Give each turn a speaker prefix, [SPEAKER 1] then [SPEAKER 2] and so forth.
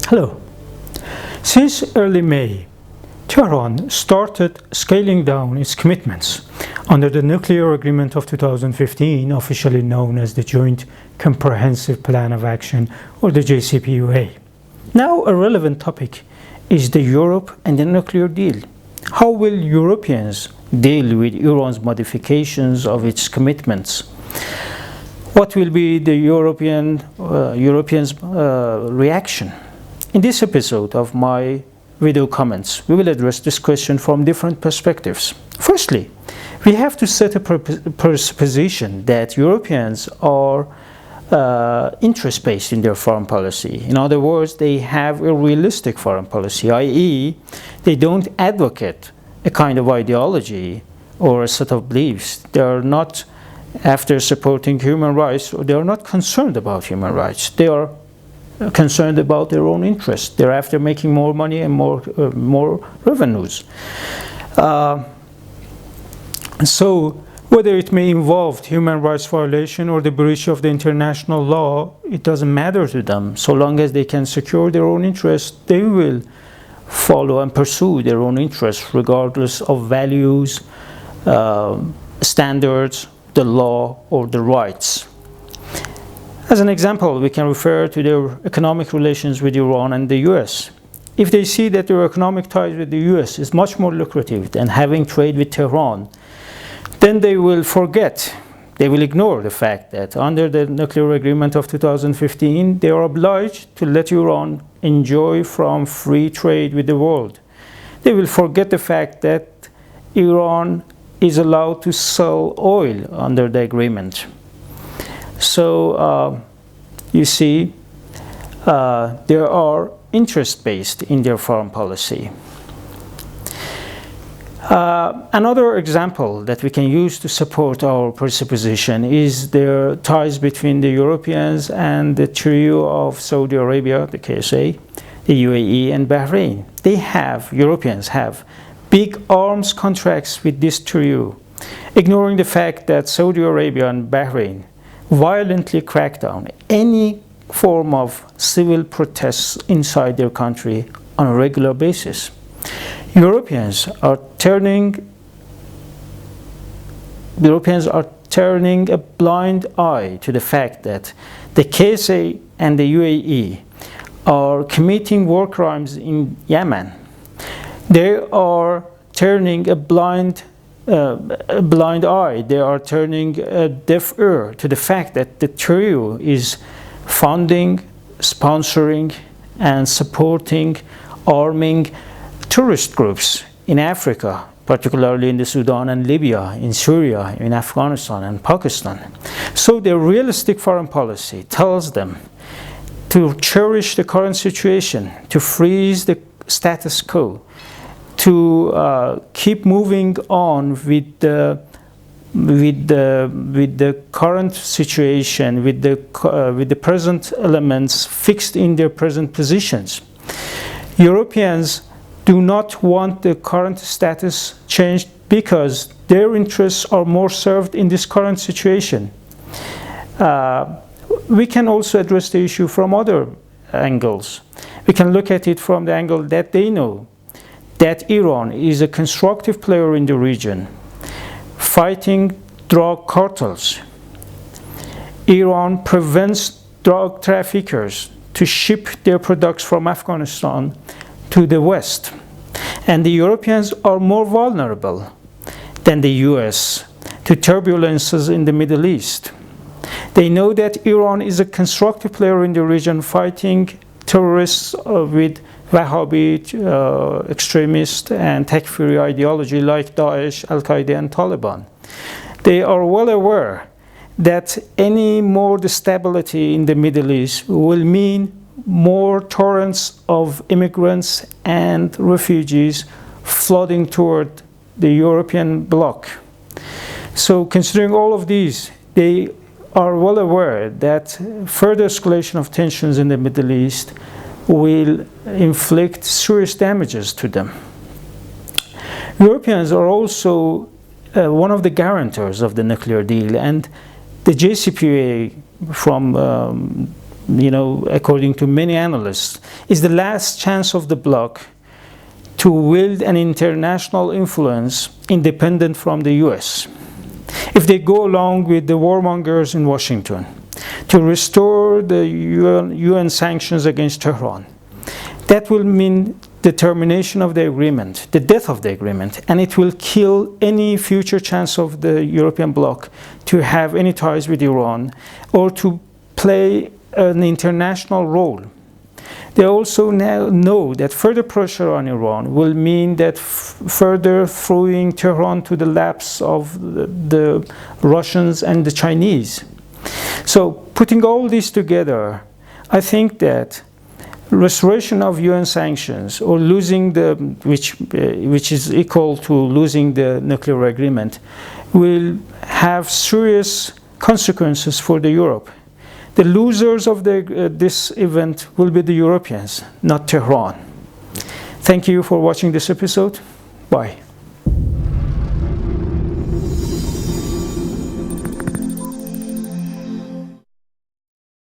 [SPEAKER 1] Hello. Since early May, Tehran started scaling down its commitments under the nuclear agreement of 2015, officially known as the Joint Comprehensive Plan of Action, or the JCPOA. Now, a relevant topic is the Europe and the nuclear deal. How will Europeans deal with Iran's modifications of its commitments? What will be the Europeans' reaction? In this episode of my video comments, we will address this question from different perspectives. Firstly, we have to set a presupposition that Europeans are interest-based in their foreign policy. In other words, they have a realistic foreign policy, i.e., they don't advocate a kind of ideology or a set of beliefs. They are not after supporting human rights, or they are not concerned about human rights. They are concerned about their own interests. They're after making more money and more revenues. So whether it may involve human rights violation or the breach of the international law, it doesn't matter to them. So long as they can secure their own interests, they will follow and pursue their own interests regardless of values, standards, the law, or the rights. As an example, we can refer to their economic relations with Iran and the US. If they see that their economic ties with the US is much more lucrative than having trade with Tehran, then they will ignore the fact that under the nuclear agreement of 2015, they are obliged to let Iran enjoy from free trade with the world. They will forget the fact that Iran is allowed to sell oil under the agreement. So you see, they are interest-based in their foreign policy. Another example that we can use to support our presupposition is their ties between the Europeans and the trio of Saudi Arabia, the KSA, the UAE, and Bahrain. Europeans have big arms contracts with this trio, ignoring the fact that Saudi Arabia and Bahrain violently crack down any form of civil protests inside their country on a regular basis. Europeans are turning a blind eye to the fact that the KSA and the UAE are committing war crimes in Yemen. They are turning a blind eye. They are turning a deaf ear to the fact that the trio is funding, sponsoring, and supporting, arming tourist groups in Africa, particularly in the Sudan and Libya, in Syria, in Afghanistan and Pakistan. So their realistic foreign policy tells them to cherish the current situation, to freeze the status quo, to keep moving on with the current situation, with the present elements fixed in their present positions. Europeans do not want the current status changed because their interests are more served in this current situation. We can also address the issue from other angles. We can look at it from the angle that they know that Iran is a constructive player in the region, fighting drug cartels. Iran prevents drug traffickers to ship their products from Afghanistan to the West. And the Europeans are more vulnerable than the US to turbulences in the Middle East. They know that Iran is a constructive player in the region, fighting terrorists with Wahhabi extremist and takfiri ideology like Daesh, Al-Qaeda, and Taliban. They are well aware that any more instability in the Middle East will mean more torrents of immigrants and refugees flooding toward the European bloc. So considering all of these, they are well aware that further escalation of tensions in the Middle East will inflict serious damages to them. Europeans are also one of the guarantors of the nuclear deal, and the JCPOA from according to many analysts, is the last chance of the bloc to wield an international influence independent from the US. If they go along with the warmongers in Washington to restore the UN sanctions against Tehran, that will mean the termination of the agreement, the death of the agreement, and it will kill any future chance of the European bloc to have any ties with Iran or to play an international role. They also now know that further pressure on Iran will mean that further throwing Tehran to the laps of the Russians and the Chinese. So putting all this together, I think that restoration of UN sanctions or losing which is equal to losing the nuclear agreement will have serious consequences for Europe. The losers of this event will be the Europeans, not Tehran. Thank you for watching this episode. Bye.